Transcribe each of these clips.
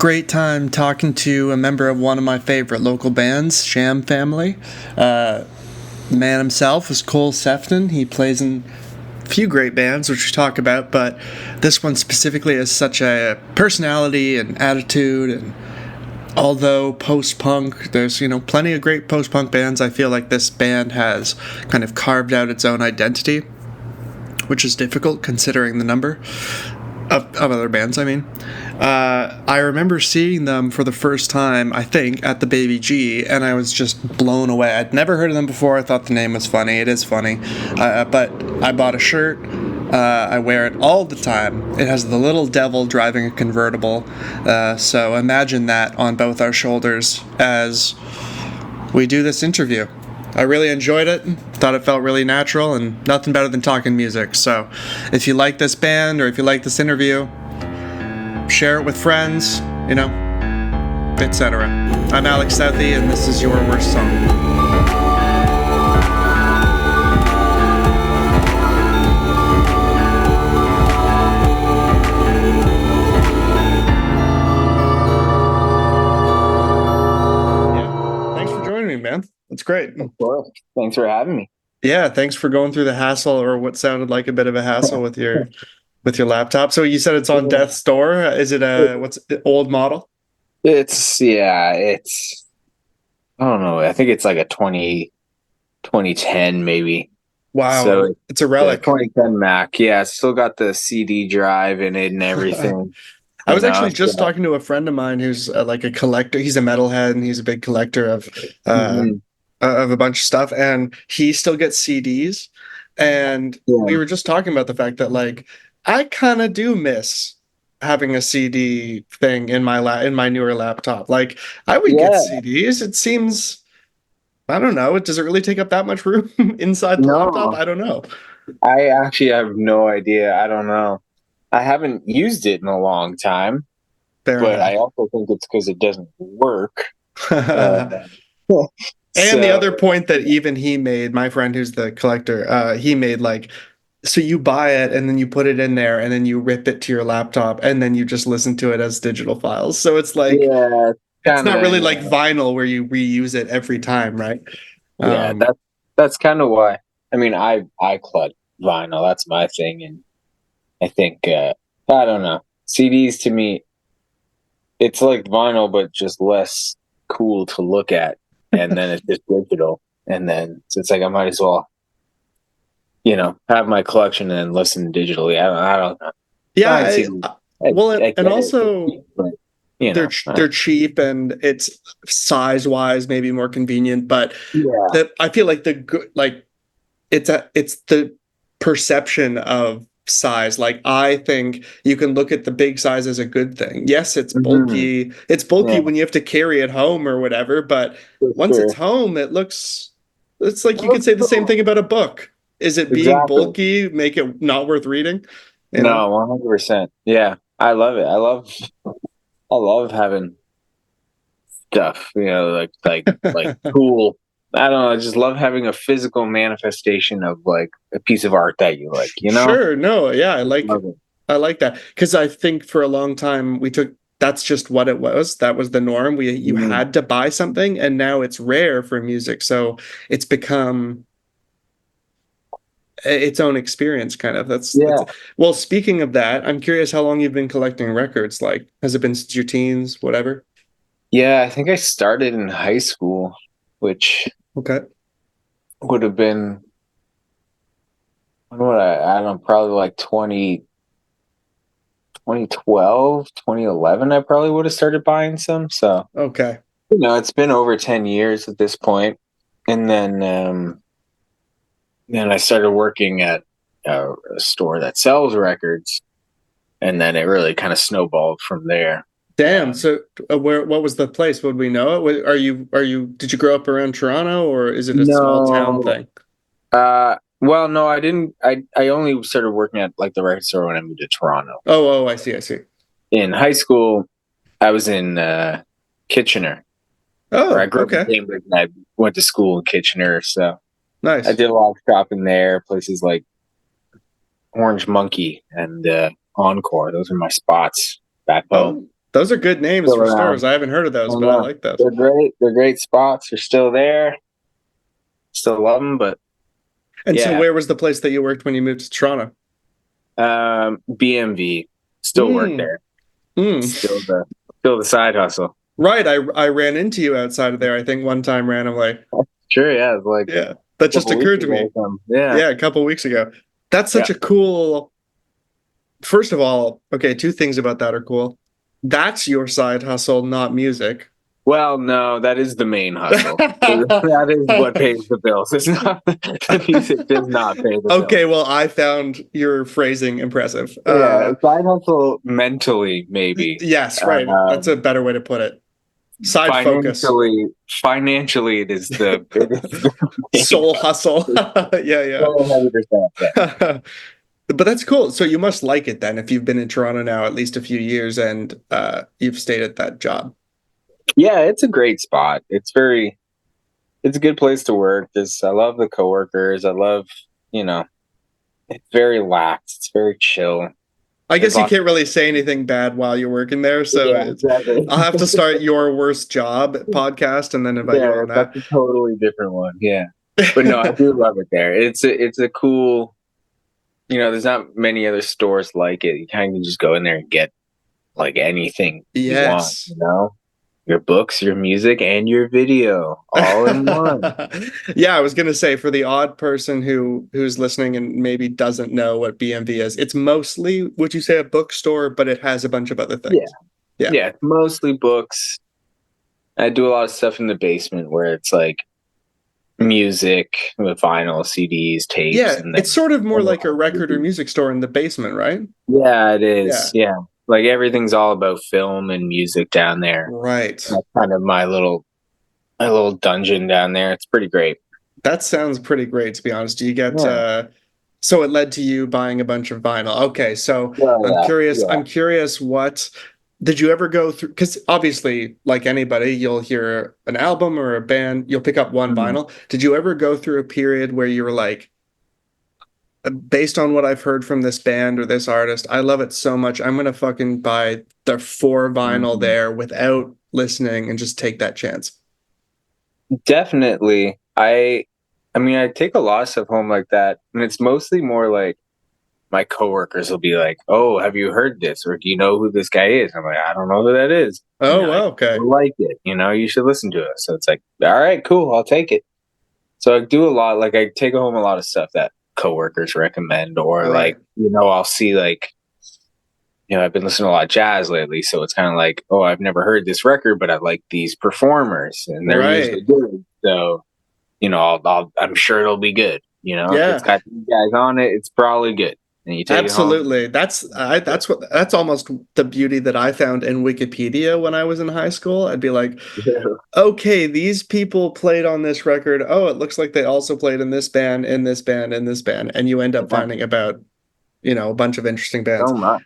Great time talking to a member of one of my favorite local bands, Sham family. The man himself is Sefton. He plays in a few great bands, which we talk about, but this one specifically has such a personality and attitude. And although post-punk, there's plenty of great post-punk bands, I feel like this band has kind of carved out its own identity, which is difficult considering the number of other bands. I remember seeing them for the first time, I think, at the Baby G, and I was just blown away. I'd never heard of them before. I thought the name was funny. It is funny. But I bought a shirt. I wear it all the time. It has the little devil driving a convertible. So imagine that on both our shoulders as we do this interview. I really enjoyed it. Thought it felt really natural, and nothing better than talking music. So if you like this band or if you like this interview, share it with friends, etc. I'm Alex Southey, and this is Your Worst Song. Man, that's great. Of course. Thanks for having me. Yeah, thanks for going through the hassle, or what sounded like a bit of a hassle with your laptop. So you said it's on death's door. Is it what's the old model? It's I don't know. I think it's like a 2010 maybe. Wow. So it's a relic. 2010 Mac. Yeah, it's still got the CD drive in it and everything. I was actually just talking to a friend of mine who's like a collector. He's a metalhead, and he's a big collector of a bunch of stuff. And he still gets CDs. And we were just talking about the fact that, like, I kind of do miss having a CD thing in my newer laptop. Like, I would get CDs. It seems, I don't know. Does it really take up that much room inside the laptop? I don't know. I actually have no idea. I don't know. I haven't used it in a long time, but I also think it's because it doesn't work. And the other point that even he made, my friend who's the collector, he made, like, so you buy it and then you put it in there and then you rip it to your laptop and then you just listen to it as digital files. So it's like, it's not really like vinyl where you reuse it every time, right? Yeah, that's kind of why. I mean, I collect vinyl. That's my thing, and I think, I don't know. CDs to me, it's like vinyl, but just less cool to look at. And then it's just digital. And then so it's like I might as well, have my collection and then listen digitally. I don't know. Yeah. And also, they're cheap, and it's size-wise maybe more convenient. But I feel like it's the perception of size. Like, I think you can look at the big size as a good thing. Yes, it's bulky. It's bulky when you have to carry it home or whatever, but once it's home, it's like you could say the same thing about a book. Is it being bulky make it not worth reading? No, 100%. Yeah, I love it. I love having stuff, like cool. I don't know. I just love having a physical manifestation of, like, a piece of art that you like, Sure. No. Yeah. I like that. Because I think for a long time that's just what it was. That was the norm. You had to buy something, and now it's rare for music. So it's become its own experience, kind of. Well, speaking of that, I'm curious how long you've been collecting records. Like, has it been since your teens, whatever? Yeah, I think I started in high school, which would have been, I don't know, probably like 2012, 2011, I probably would have started buying some. So, it's been over 10 years at this point. And then I started working at a store that sells records. And then it really kind of snowballed from there. Damn. So what was the place? Would we know it? Did you grow up around Toronto, or is it a small town thing? Well, no, I didn't. I only started working at, like, the record store when I moved to Toronto. Oh, I see. In high school, I was in Kitchener. Oh, I grew up in Cambridge, and I went to school in Kitchener. So nice. I did a lot of shopping there. Places like Orange Monkey and Encore. Those are my spots back home. Those are good names still for around. stores. I haven't heard of those, I but I know. like those. They're great. They're great spots. They're still there. Still love them, but And so yeah. where was the place that you worked when you moved to Toronto? BMV. Still work Mm, there. mm. Still the side hustle. Right. I ran into you outside of there, I think one time randomly. Sure, yeah. It's like Yeah. That a just couple weeks occurred to ago or me. something. Yeah. Yeah, a couple weeks ago. That's Yeah. such a cool. First of all, okay, two things about that are cool. That's your side hustle, not music. Well, no, that is the main hustle. That is what pays the bills. It's not the music does not pay the Okay, bills. well, I found your phrasing impressive. Yeah, side hustle mentally, maybe. Yes, right. That's a Um, better way to put it. Side focus, financially, it is the main soul hustle. hustle. Yeah, 100%, yeah. yeah. But that's cool. So you must like it then if you've been in Toronto now at least a few years and you've stayed at that job. Yeah, it's a great spot. It's a good place to work. I love the coworkers. I love, you know, it's very lax. It's very chill. I There's guess you lots. can't really say anything bad while you're working there. So Yeah, exactly. I'll have to start your worst job podcast and then invite you Yeah, on that's that. a totally different one. Yeah, but no, I do love it there. It's a cool. There's not many other stores like it. You kind of just go in there and get like anything you want. Yes. Your books, your music, and your video all in one. Yeah, I was gonna say for the odd person who's listening and maybe doesn't know what BMV is, it's mostly, would you say, a bookstore, but it has a bunch of other Yeah, things. Yeah. yeah, mostly books. I do a lot of stuff in the basement where it's like music with vinyl, CDs, tapes, Yeah, and it's then sort of more like a record or music store in the basement, right? yeah, it is. Yeah. Yeah, like everything's all about film and music down there. Right. That's kind of my little dungeon down there. It's pretty great. That sounds pretty great, to be honest. Do you get Yeah. so it led to you buying a bunch of vinyl. Okay, so Well, I'm yeah. curious, Yeah. I'm curious what did you ever go through, because obviously, like anybody, you'll hear an album or a band, you'll pick up one Mhm. vinyl. Did you ever go through a period where you were like, based on what I've heard from this band or this artist, I love it so much. I'm gonna fucking buy the four vinyl Mhm. there without listening and just take that chance. Definitely. I mean, I take a lot of stuff home like that, and it's mostly more like my coworkers will be like, "Oh, have you heard this? Or do you know who this guy is?" I'm like, "I don't know who that is." And Oh, they're like, well, okay. "You like it, you should listen to it." So it's like, all right, cool, I'll take it. So I do a lot. Like I take home a lot of stuff that coworkers recommend, or Right. like, I'll see like, I've been listening to a lot of jazz lately, so it's kind of like, oh, I've never heard this record, but I like these performers, and they're usually Right. good. So I'm sure it'll be good. If it's Yeah. got these guys on it, it's probably good. And you take it home. Absolutely. That's almost the beauty that I found in Wikipedia when I was in high school. I'd be like, okay, these people played on this record. Oh, it looks like they also played in this band, in this band, in this band, and you end up Yeah, finding about, a bunch of interesting bands. so much.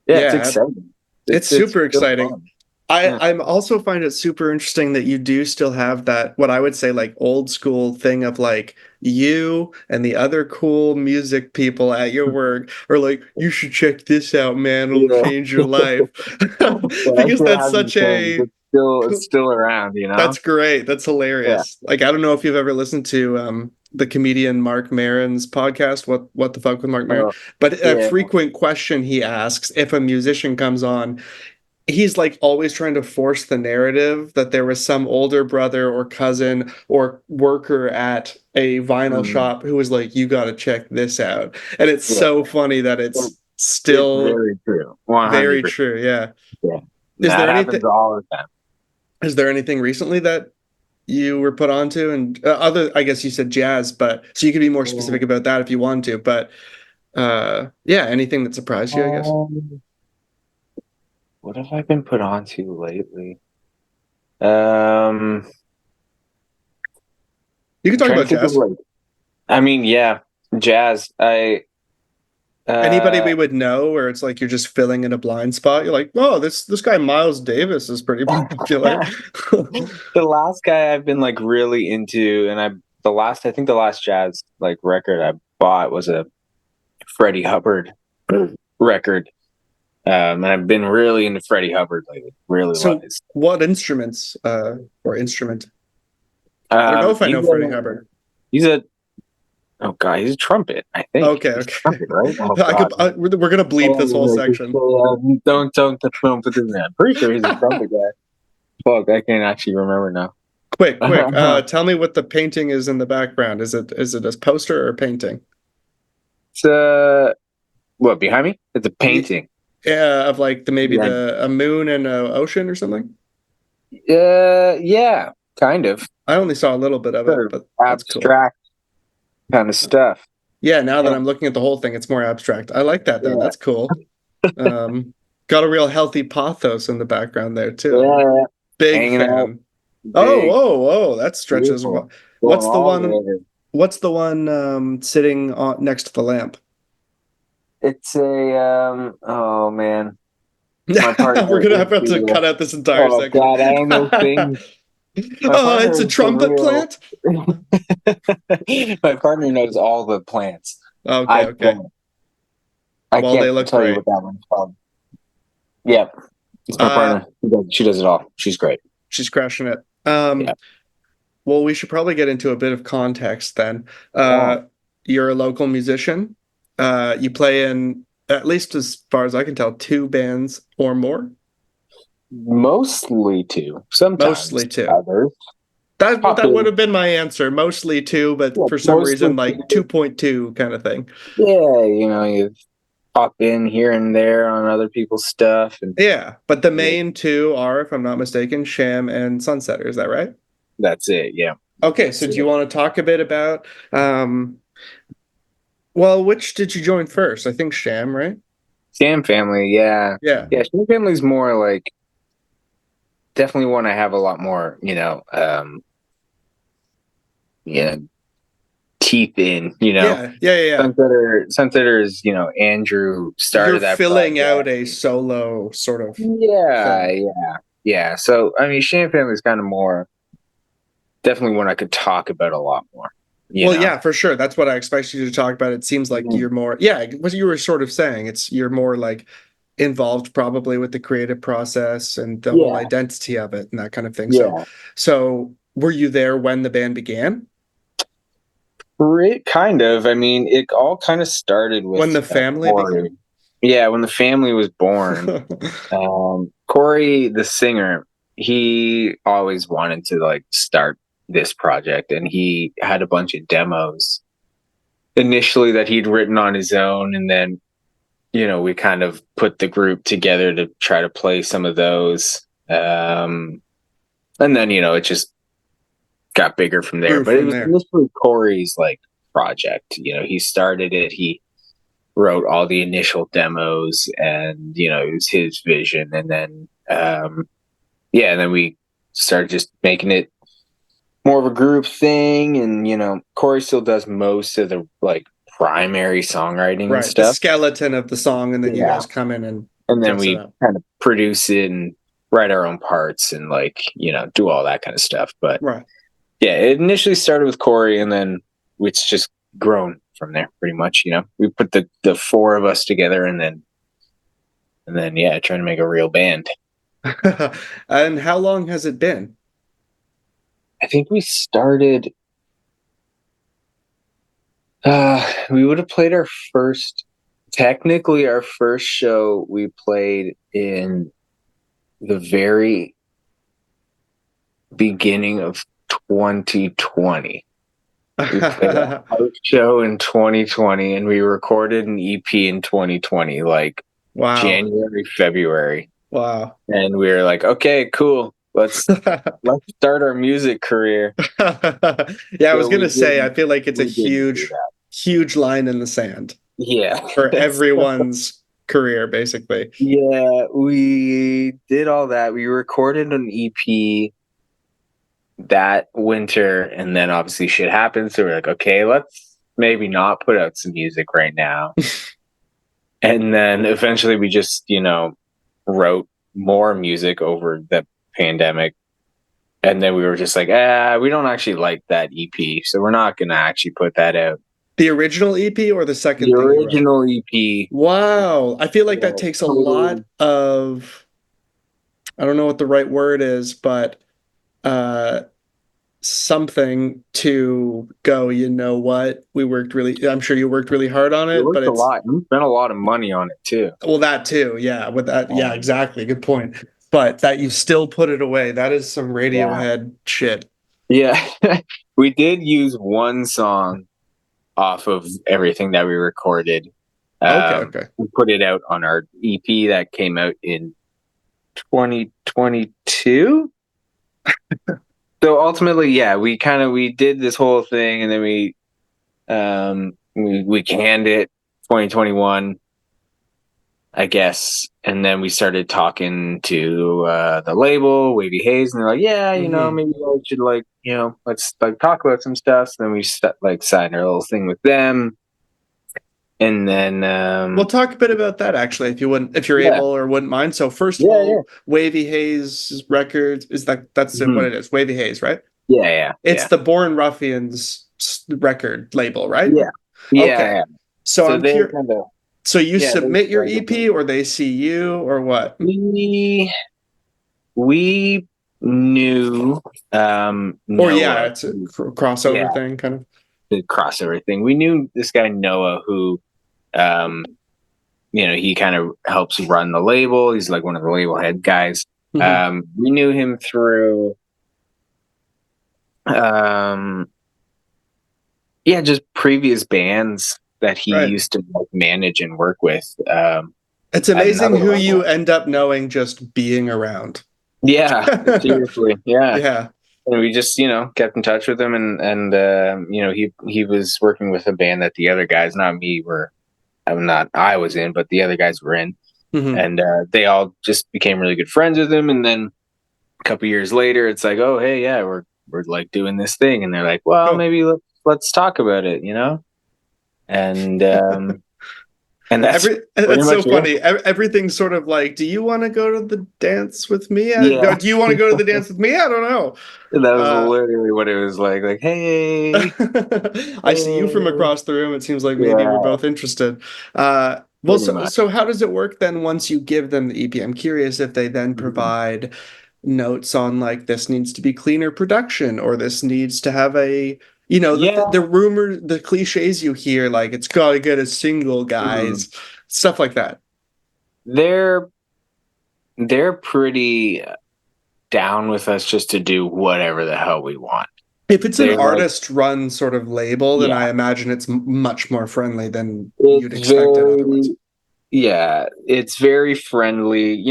Yeah, it's Yeah, exciting. it's It's super real exciting. fun. Yeah. I'm also find it super interesting that you do still have that, what I would say, like old school thing of like you and the other cool music people at your work are like, you should check this out, man. It'll Yeah. change your life. Yeah, that Because shit that's hasn't such changed. a It's still around. that's great. That's Yeah. hilarious. Like I don't know if you've ever listened to the comedian Mark Maron's podcast, What the Fuck with Mark Maron? Oh, But a yeah. frequent question he asks if a musician comes on, he's like always trying to force the narrative that there was some older brother or cousin or worker at a vinyl Mm, shop who was like, you got to check this out. And it's yeah. so funny that It- it's It's still very true. very 100%. true. Yeah. Yeah. Is That there happens anything all the time. is there anything recently that you were put onto? And other, I guess you said jazz, but so you could be more specific Mm, about that if you want to, but yeah, anything that surprised you, I guess. Um, what have I been put onto lately? Um, You can talk Trying to about think of jazz. like, I mean, yeah, jazz. Anybody Uh, we would know where it's like you're just filling in a blind spot. You're like, oh, this guy Miles Davis is pretty popular. the last guy I've been like really into, and I think the last jazz like record I bought was a Freddie Hubbard record. And I've been really into Freddie Hubbard lately. Really love So, his. what instruments or instrument? I don't know if I know Freddie Hubbard. He's a oh god, he's a trumpet. I think Okay, he's a okay. trumpet, right? Oh I god, could. We're gonna bleep this whole section. don't put this in. I'm pretty sure he's a trumpet guy. Fuck, I can't actually remember now. Quick. Tell me what the painting is in the background. Is it a poster or a painting? It's what behind me? It's a painting. Yeah, of like a moon and an ocean or something. Yeah, kind of. I only saw a little bit of it, but that's abstract kind of stuff. Yeah, now that I'm looking at the whole thing, it's more abstract. I like that though. Yeah. That's cool. Got a real healthy pathos in the background there too. Yeah, big hanging fan. Out. Oh, that stretches. Beautiful. What's the one sitting next to the lamp? It's a oh man. We're gonna have to cut out this entire section. God, I don't know things. It's a trumpet plant. My partner knows all the plants. Okay, okay. I can't tell you what that one's called. Yeah, it's my partner. She does it all. She's great. She's crushing it. Well, we should probably get into a bit of context then. You're a local musician. You play in, at least as far as I can tell, 2 bands or more. Mostly 2. Sometimes mostly 2. Others. That would have been my answer. Mostly 2, but for some reason, like 2.2 kind of thing. Yeah, you pop in here and there on other people's stuff. Yeah, but the main 2 are, if I'm not mistaken, Sham and Sunsetter. Is that right? That's it, yeah. Okay, so do you want to talk a bit about, well, which did you join first? I think Sham, right? Sham Family, yeah. Yeah. Yeah, Sham Family's more like, definitely one I have a lot more, teeth in, Yeah. Sunsetter is, Andrew started that. You're filling out a solo sort of. Yeah. So, I mean, Sham Family is kind of more, definitely one I could talk about a lot more. Yeah, for sure. That's what I expect you to talk about. It seems like you're more, what you were sort of saying. You're more like involved probably with the creative process and the whole identity of it and that kind of thing. Yeah. So were you there when the band began? Kind of. I mean, it all kind of started with when the family began. Yeah, when the family was born. Corey, the singer, he always wanted to like start this project, and he had a bunch of demos initially that he'd written on his own, and then we kind of put the group together to try to play some of those, and then it just got bigger from there. But it was initially Corey's like project. He started it, he wrote all the initial demos, and it was his vision, and then and then we started just making it more of a group thing, and Corey still does most of the like primary songwriting and stuff, the skeleton of the song, and then you guys come in and then we kind of produce it and write our own parts and like do all that kind of stuff. But it initially started with Corey, and then it's just grown from there pretty much. We put the 4 of us together, and then trying to make a real band. And how long has it been? I think we started, we would have played our first show we played in the very beginning of 2020. We played a house show in 2020, and we recorded an EP in 2020, like January, February. Wow. And we were like, okay, cool. Let's start our music career. Yeah, I was gonna say, I feel like it's a huge line in the sand. Yeah, for everyone's career, basically. Yeah, we did all that. We recorded an EP that winter, and then obviously shit happened. So we're like, okay, let's maybe not put out some music right now. And then eventually we just, wrote more music over the pandemic, and then we were just like, we don't actually like that EP, so we're not gonna actually put that out. The original EP or the The second thing you wrote? original EP. Wow. I feel like that Yeah, takes a lot totally. of, I don't know what the right word is, but uh something to go, you know what? I'm sure you worked really hard on We it, but worked a it's, lot. We spent a lot of money on it too. well, that too. Yeah. With that. Yeah, Um, exactly. Good point. But that you still put it away. That is some yeah, Radiohead shit. yeah. We did use one song off of everything that we recorded. Okay. Okay. We put it out on our EP that came out in 2022. So ultimately, yeah, we did this whole thing, and then we canned it 2021, I guess, and then we started talking to the label Wavy Haze, and they're like, yeah, Hmm. maybe I should let's like talk about some stuff. So then we like signed our little thing with them, and then We'll talk a bit about that actually, if you're yeah, able or wouldn't mind. So first of yeah, yeah, all, Wavy Haze Records that's it, what hmm it is. Wavy Haze, right? yeah, yeah, It's yeah, the Born Ruffians record label, right? yeah, yeah, Okay. yeah. So So I'm they curious. kind of So you yeah they submit your started EP or they see you or what? we knew Or yeah, Noah. it's a Yeah, crossover thing kind of. the crossover thing. We knew this guy Noah who um he kind of helps run the label. He's like one of the label head guys. Hmm. We knew him through um just previous bands that he Right. used to like manage and work with It's at amazing another who you level. end up knowing just being around. Yeah, seriously. Yeah. Yeah. And we just, kept in touch with him, and he was working with a band that the other guys, not me, I was in, but the other guys were in, Hmm. and they all just became really good friends with him. And then a couple years later, it's like, oh, hey, yeah, we're like doing this thing, and they're like, well, Cool. maybe let's talk about it, and that's pretty That's so much it. funny. Everything's sort of like, do you want to go to the dance with me? Yeah, Do you want to go to the dance with me? I don't know. that was Uh, literally what it was like. Like, hey, I see you from hey, across the room. It seems like maybe we're yeah, both interested. Well, pretty so much. so how does it work then once you give them the EP? I'm curious if they then Mhm. provide notes on like this needs to be cleaner production or this needs to have a, the Yeah. rumor, the cliches you hear, like it's gotta get a single, Mhm. guys, stuff like that. They're they're pretty down with us just to do whatever the hell we want. If it's an They're like, artist run sort of label, then I yeah, imagine it's much more friendly than you'd it's expect it otherwise. very, yeah, it's very friendly.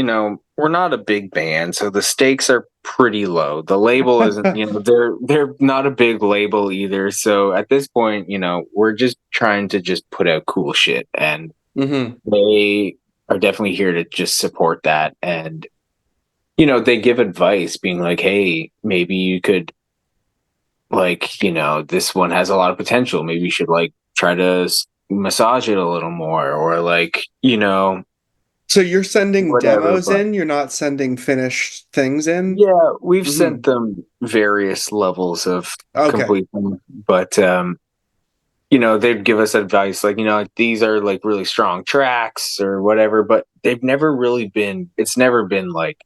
We're not a big band, so the stakes are pretty low. The label isn't, they're not a big label either. So at this point, we're just trying to just put out cool shit, and Hmm. they are definitely here to just support that. And they give advice, being like, hey, maybe you could, like, this one has a lot of potential. Maybe you should like try to massage it a little more, or like, So you're sending whatever. demos But in, you're not sending finished things in? yeah, we've Hmm. sent them various levels of Okay. completion, but they'd give us advice like, like, these are like really strong tracks or whatever, but it's never been like,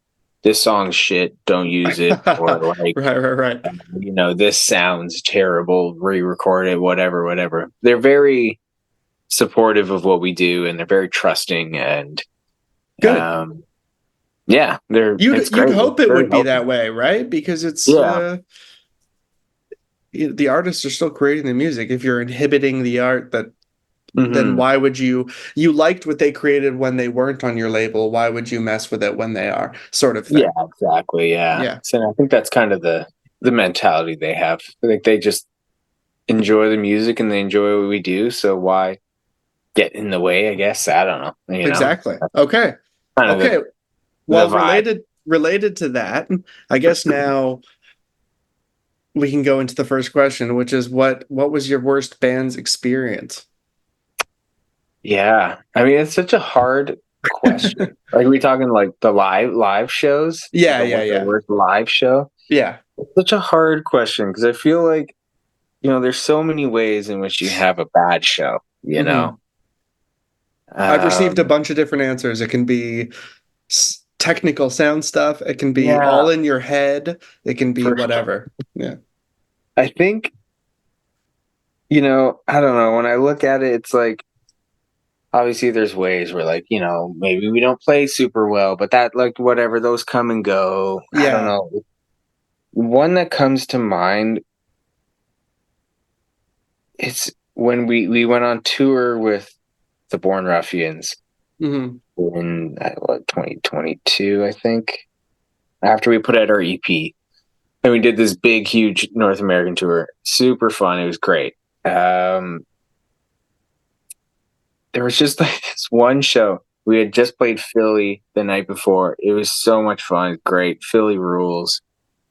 this song's shit, don't use it, or Right, like, right, right. this sounds terrible, re-record it, whatever, whatever. They're very supportive of what we do, and they're very trusting, and Good. um yeah, it's You'd great. It's hope it very would be healthy. that way, right? Because Yeah. the artists are still creating the music. If you're inhibiting the art, that then Hmm. why would you liked what they created when they weren't on your label? Why would you mess with it when they are? Sort of Yeah, thing. exactly. Yeah. Yeah, So I think that's kind of the mentality they have. I think they just enjoy the music and they enjoy what we do, so why get in the way, I guess. I don't know. exactly. That's Okay. kind of Okay. the Well, vibe. related to that, I guess now we can go into the first question, which is what was your worst band's experience? Yeah. I mean, it's such a hard question. Like, are we talking like the live shows? Like Yeah, a yeah, what the yeah. worst live show? Yeah. It's such a hard question because I feel like there's so many ways in which you have a bad show, you Mm-hmm. know. I've received a Um, bunch of different answers. It can be technical sound stuff. It can be all yeah, in your head. It can be for sure. whatever. Yeah. I think, I don't know. When I look at it, it's like obviously there's ways where like, maybe we don't play super well, but that like whatever, those come and go. I don't Yeah. know. One that comes to mind, it's when we went on tour with the Born Ruffians Mm-hmm. in 2022, I think, after we put out our EP. And we did this big, huge North American tour. Super fun. It was great. There was just like this one show. We had just played Philly the night before. It was so much fun. Great. Philly rules.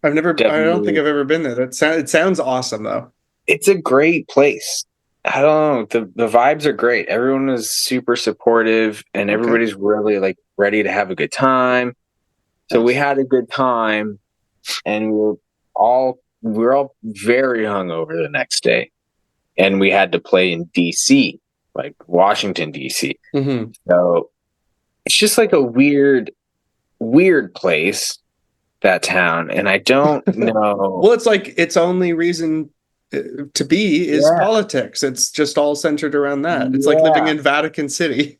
I don't think Definitely. I've ever been there. It sounds awesome though. It's a great place. I don't know. The vibes are great. Everyone is super supportive and Okay. everybody's really like ready to have a good time. So we Nice. had a good time and we were all very hungover the next day. And we had to play in DC, like Washington, DC. Mm-hmm. So it's just like a weird, weird place, that town. And I don't know. Well, it's like its only reason to be is Yeah. politics. It's just all centered around that. It's like living Yeah. in Vatican City.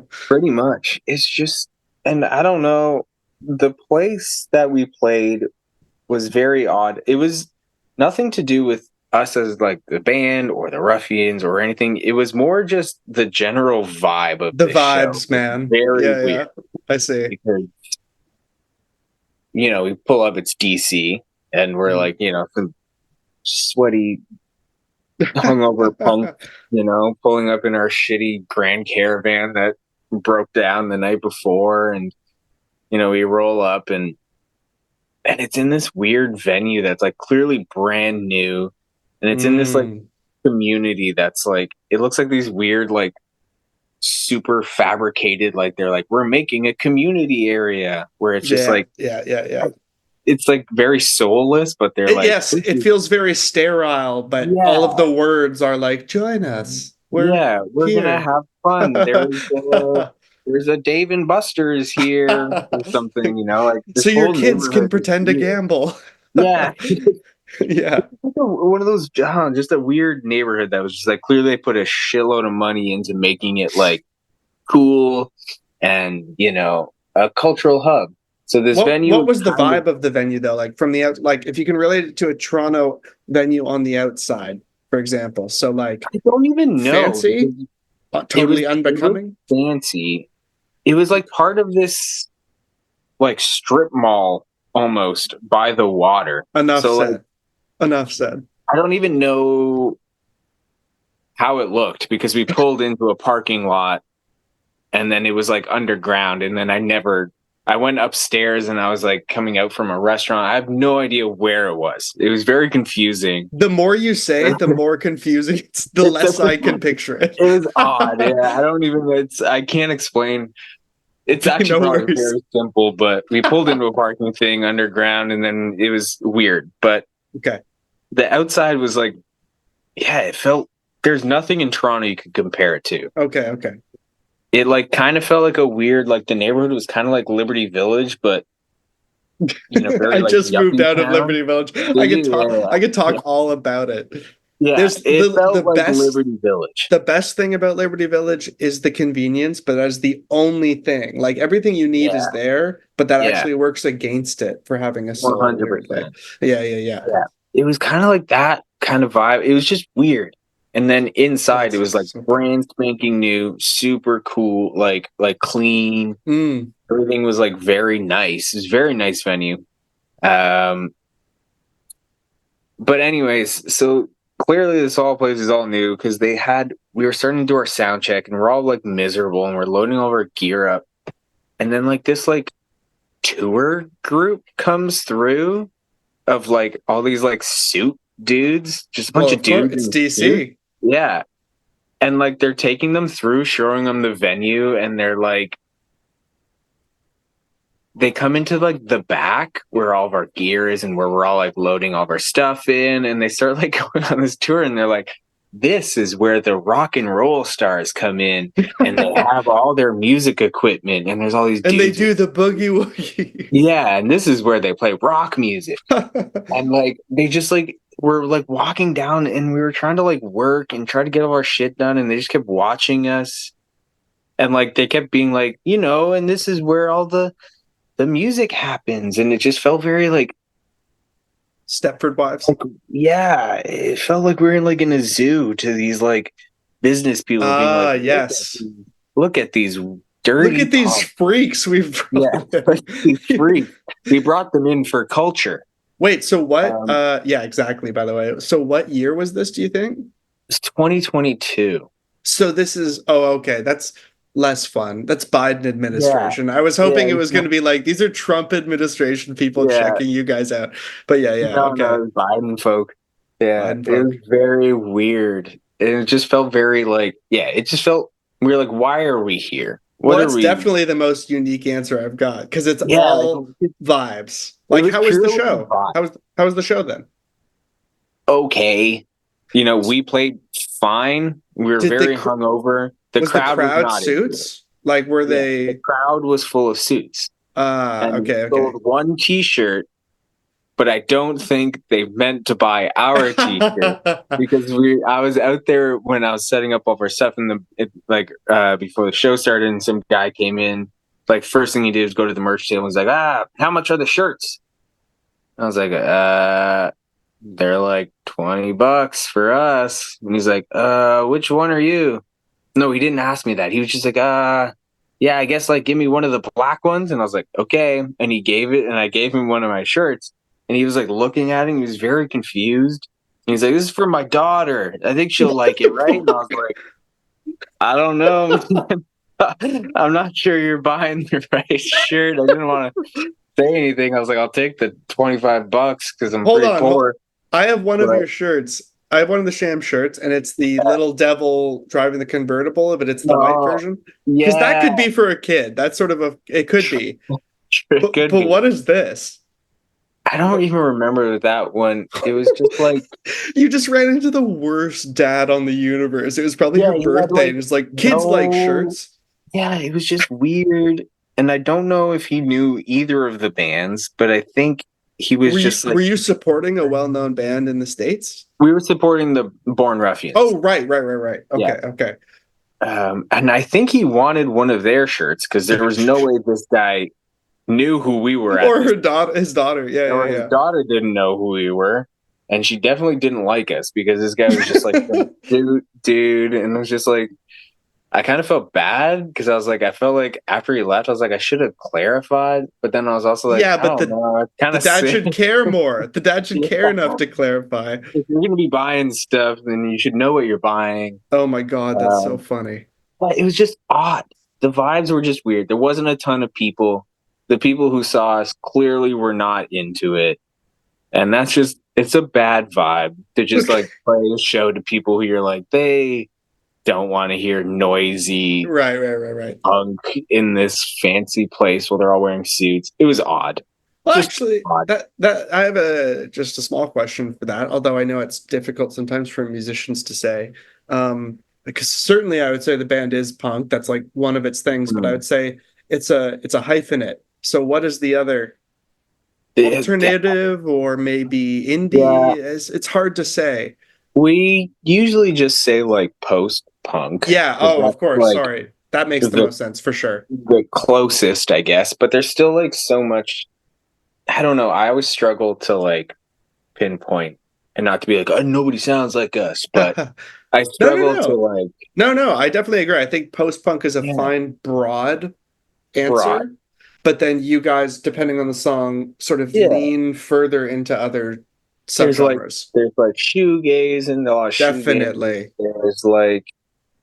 Pretty much. It's just, and I don't know. The place that we played was very odd. It was nothing to do with us as like the band or the Ruffians or anything. It was more just the general vibe of The this show. vibes, man. Very Yeah, weird yeah. I see. because, we pull up, it's DC, and we're Mhm. like, some sweaty, hungover punk, pulling up in our shitty Grand Caravan that broke down the night before. And, we roll up and it's in this weird venue that's like clearly brand new. And it's in this like Mm. community that's like, it looks like these weird, like super fabricated, like they're like, we're making a community area where it's just Yeah, like, yeah, yeah, yeah. it's like very soulless, but they're like, Yes, it feels very sterile, but all of yeah, the words are like, join us. We're yeah, we're gonna here. have fun. There's a Dave and Buster's here or something, like this So your whole kids can neighborhood is pretend to weird. gamble. Yeah. Yeah. One of those, just a weird neighborhood that was just like clearly they put a shitload of money into making it like cool and a cultural hub. So this venue What was was the kind of, vibe of the venue though? Like from the out, like if you can relate it to a Toronto venue on the outside, for example. So like I don't even know because fancy, it was totally it was unbecoming. fancy. It was like part of this like strip mall almost by the water. Enough So like said. Enough said. I don't even know how it looked because we pulled into a parking lot and then it was like underground and then I went upstairs and I was like coming out from a restaurant. I have no idea where it was. It was very confusing. The more you say, the more confusing it's, the It's less I can picture it. it was odd. Yeah, I can't explain. It's actually No probably worries. very simple, but we pulled into a parking thing underground and then it was weird. But Okay. the outside was like, yeah, it felt there's nothing in Toronto you could compare it to. Okay. Okay. It like kind of felt like a weird, like the neighborhood was kind of like Liberty Village, but very I like just moved yuppie out of town. Liberty Village. Did you? Yeah, I could yeah, talk all about it. yeah. There's It the felt like best Liberty Village. the best thing about Liberty Village is the convenience, but that's the only thing. Like everything you need is Yeah, there, but that yeah, actually works against it for having a one soul hundred weirdly. percent. Yeah, yeah, yeah. Yeah, it was kind of like that kind of vibe. It was just weird. And then inside, it That's was like so fun. brand spanking new, super cool, like clean. Mm, Everything was like very nice. It was a very nice venue. Um, but anyways, so clearly this all place is all new because we were starting to do our sound check and we're all like miserable and we're loading all our gear up. And then like this like tour group comes through of like all these like suit dudes, just a bunch well, of of course, dudes it's in suits. DC. Yeah. And like they're taking them through, showing them the venue, and they're like they come into like the back where all of our gear is and where we're all like loading all of our stuff in, and they start like going on this tour, and they're like, this is where the rock and roll stars come in, and they have all their music equipment, and there's all these And they dudes do the boogie woogie. yeah, and this is where they play rock music. And like they just like were like walking down, and we were trying to like work and try to get all our shit done, and they just kept watching us. And like they kept being like, and this is where all the music happens, and it just felt very like Stepford Wives. yeah, it felt like we were in like in a zoo to these like business people being like, yes. look at these dirty Look at these freaks we've brought these freaks. We brought them in for culture. Wait, so what? Yeah, exactly. By the way, so what year was this? Do you think? It's 2022. So this is. Oh, okay. That's less fun. That's Biden administration. I was hoping it was going to be like these are Trump administration people checking you guys out. But yeah, okay. No, Biden folk. Yeah, Biden it was folk. very weird. It just felt very like it just felt we were like, why are we here? Well, it's definitely the most unique answer I've got because it's all vibes. Like, how was the show? How was the show then? Okay, we played fine. We were very hungover. The crowd was not suits. Like, were they? The crowd was full of suits. Okay. Sold one T-shirt, but I don't think they meant to buy our T-shirt because I was out there when I was setting up all of our stuff before the show started, and some guy came in. Like, first thing he did was go to the merch table and was like, how much are the shirts? I was like, they're like $20 for us. And he's like, which one are you? No, he didn't ask me that. He was just like, yeah, I guess like give me one of the black ones. And I was like, okay. And he gave it, and I gave him one of my shirts. And he was like looking at it. He was very confused. And he's like, this is for my daughter. I think she'll like it, right? And I was like, I don't know. I'm not sure you're buying the right shirt. I didn't want to say anything. I was like, I'll take the $25 because I'm pretty poor. I have one of your shirts. I have one of the Sham shirts, and it's the little devil driving the convertible, but it's the white version. Because that could be for a kid. That's sort of it could be. But what is this? I don't even remember that one. It was just like you just ran into the worst dad on the universe. It was probably your birthday, and it's like kids like shirts. Yeah, it was just weird, and I don't know if he knew either of the bands, but I think he was Were you supporting a well-known band in the States? We were supporting the Born Ruffians. Oh, right. Okay. And I think he wanted one of their shirts because there was no way this guy knew who we were. Or his daughter. Yeah. His daughter didn't know who we were. And she definitely didn't like us because this guy was just like, dude. And it was just like, I kind of felt bad because I felt like after he left, I was like, I should have clarified. But then I was also like, but the dad should care more. The dad should care enough to clarify. If you're going to be buying stuff, then you should know what you're buying. Oh my God, that's so funny. But it was just odd. The vibes were just weird. There wasn't a ton of people. The people who saw us clearly were not into it. And it's a bad vibe to just like play a show to people who you're like, they don't want to hear noisy right punk in this fancy place while they're all wearing suits. It was odd. Well, actually, that I have just a small question for that, although I know it's difficult sometimes for musicians to say. Because certainly I would say the band is punk. That's like one of its things, but I would say it's a hyphenate. So what is the other? Alternative or maybe indie? Yeah. It's hard to say. We usually just say like post-punk. Yeah. Oh, of course. Like, sorry. That makes the most sense for sure. The closest, I guess. But there's still like so much. I don't know. I always struggle to like pinpoint and not to be like, oh, nobody sounds like us. But I struggle to like. No. I definitely agree. I think post-punk is a fine, broad answer. But then you guys, depending on the song, sort of lean further into other subgenres. There's like shoegaze and definitely.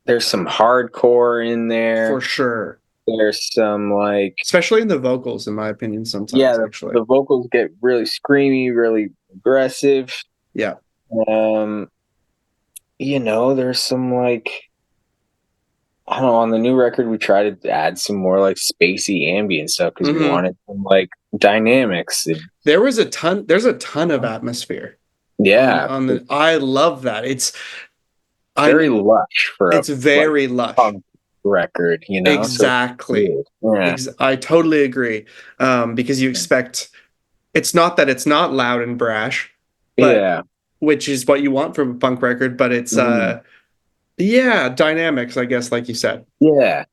There's some hardcore in there for sure. There's some like, especially in the vocals, in my opinion, sometimes. Yeah, the vocals get really screamy, really aggressive. Yeah. There's some like, I don't know, on the new record we tried to add some more like spacey ambient stuff because we wanted some like dynamics. There's a ton of atmosphere Yeah, on the I love that. very lush for a it's very lush. punk record, So Exactly. yeah, I totally agree. Because you expect it's not that it's not loud and brash, but yeah, which is what you want from a punk record, but it's mhm. yeah, dynamics, I guess, like you said. Yeah,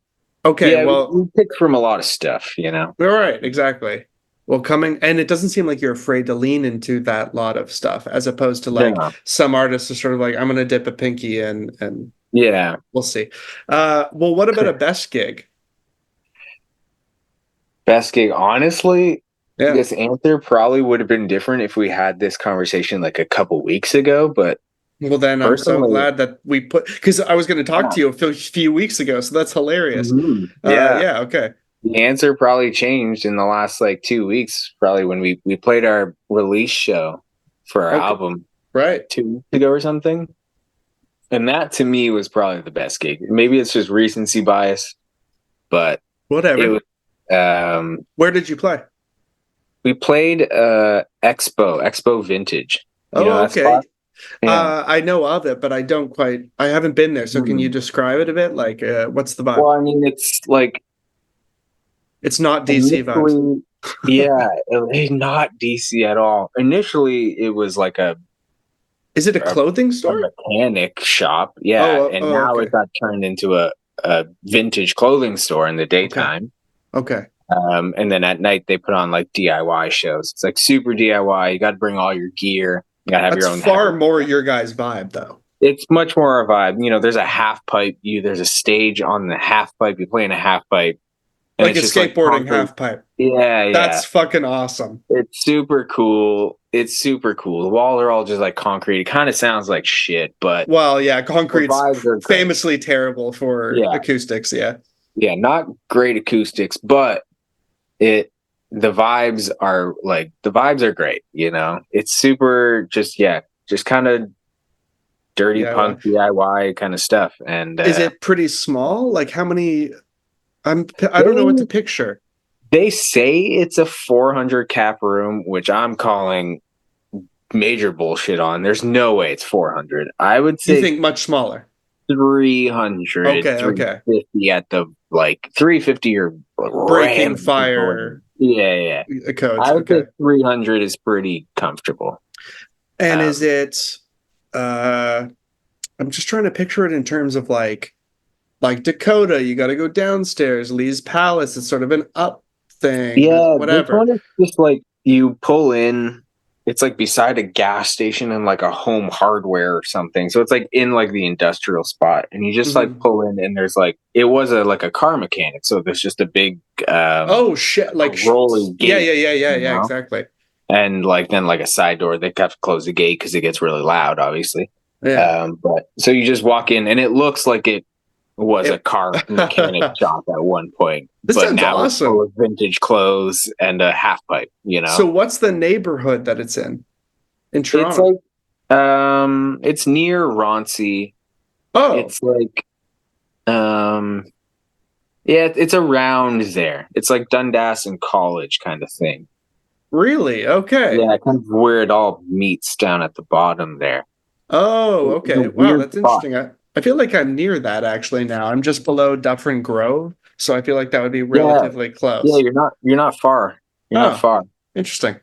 Okay, yeah. well, We pick from a lot of stuff, all right, exactly. Well, and it doesn't seem like you're afraid to lean into that lot of stuff, as opposed to like Yeah, some artists are sort of like, I'm gonna dip a pinky and yeah. we'll see. Well, what about a best gig? Best gig, honestly, Yeah. this answer probably would have been different if we had this conversation like a couple weeks ago. But Well, then I'm so personally, glad that we because I was going to talk yeah, to you a few weeks ago, so that's hilarious. yeah. Yeah, okay, The answer probably changed in the last like 2 weeks, probably when we played our release show for our okay, album right, 2 weeks ago or something. And that to me was probably the best gig. Maybe it's just recency bias, but it whatever. was Where did you play? we played Expo Vintage. You know Oh, that okay. spot? Yeah. I know of it, but I haven't been there. So can you Hmm. describe it a bit? Like, what's the vibe? Well, I mean, it's like It's not DC vibes. initially, yeah, not DC at all. Initially, it was like Is it a a, clothing a store? mechanic shop, yeah, and now Okay, it got turned into a vintage clothing store in the okay, daytime. okay. And then at night they put on like DIY shows. It's like super DIY. You got to bring all your gear. You got to have That's your own far heavy. more your guys' vibe, though. It's much more a vibe. There's a half pipe. There's a stage on the half pipe. You play in a half pipe, and Like it's a just like skateboarding concrete. half pipe. Yeah, yeah. That's fucking awesome. It's super cool. It's super cool. The walls are all just like concrete. It kind of sounds like shit, but Well, yeah, the concrete's vibes are great. famously terrible for Yeah, acoustics. Yeah. yeah. Not great acoustics, but it the vibes are great. It's super just kind of dirty DIY. punk DIY kind of stuff. And Is it pretty small? Like how many? I don't know what to they picture. they say it's a 400 cap room, which I'm calling major bullshit on. There's no way it's 400. I would You say think much smaller? 300, Okay, okay. 350 at the like 350 or Breaking ramming people in. fire Yeah, yeah. codes. I would Okay. say 300 is pretty comfortable. And is Um, it? Uh, I'm just trying to picture it in terms of like Dakota. You got to go downstairs. Lee's Palace. It's sort of an up thing. yeah, this Whatever. one is just like you pull in. It's like beside a gas station and like a home hardware or something. So it's like in like the industrial spot, and you just like Mhm. pull in, and there's like it was like a car mechanic. So there's just a big Oh shit! a rolling Yeah, gate, yeah, yeah, yeah, you yeah. know, Exactly. and like then like a side door. They have to close the gate because it gets really loud, obviously. Yeah. But so you just walk in, and it looks like it was a It, car mechanic shop at one point, this but sounds now it's full awesome. of vintage clothes and a half pipe. So what's the neighborhood that it's in It's Toronto? like it's near Roncy. Oh, It's like um yeah, it's around there. It's like Dundas and College kind of thing. really? Okay. Yeah, kind of where it all meets down at the bottom there. Oh, It's a okay. Wow, weird that's spot. interesting. I feel like I'm near that actually now. I'm just below Dufferin Grove, so I feel like that would be Yeah, relatively yeah, close. you're not far. You're not Oh, far. interesting.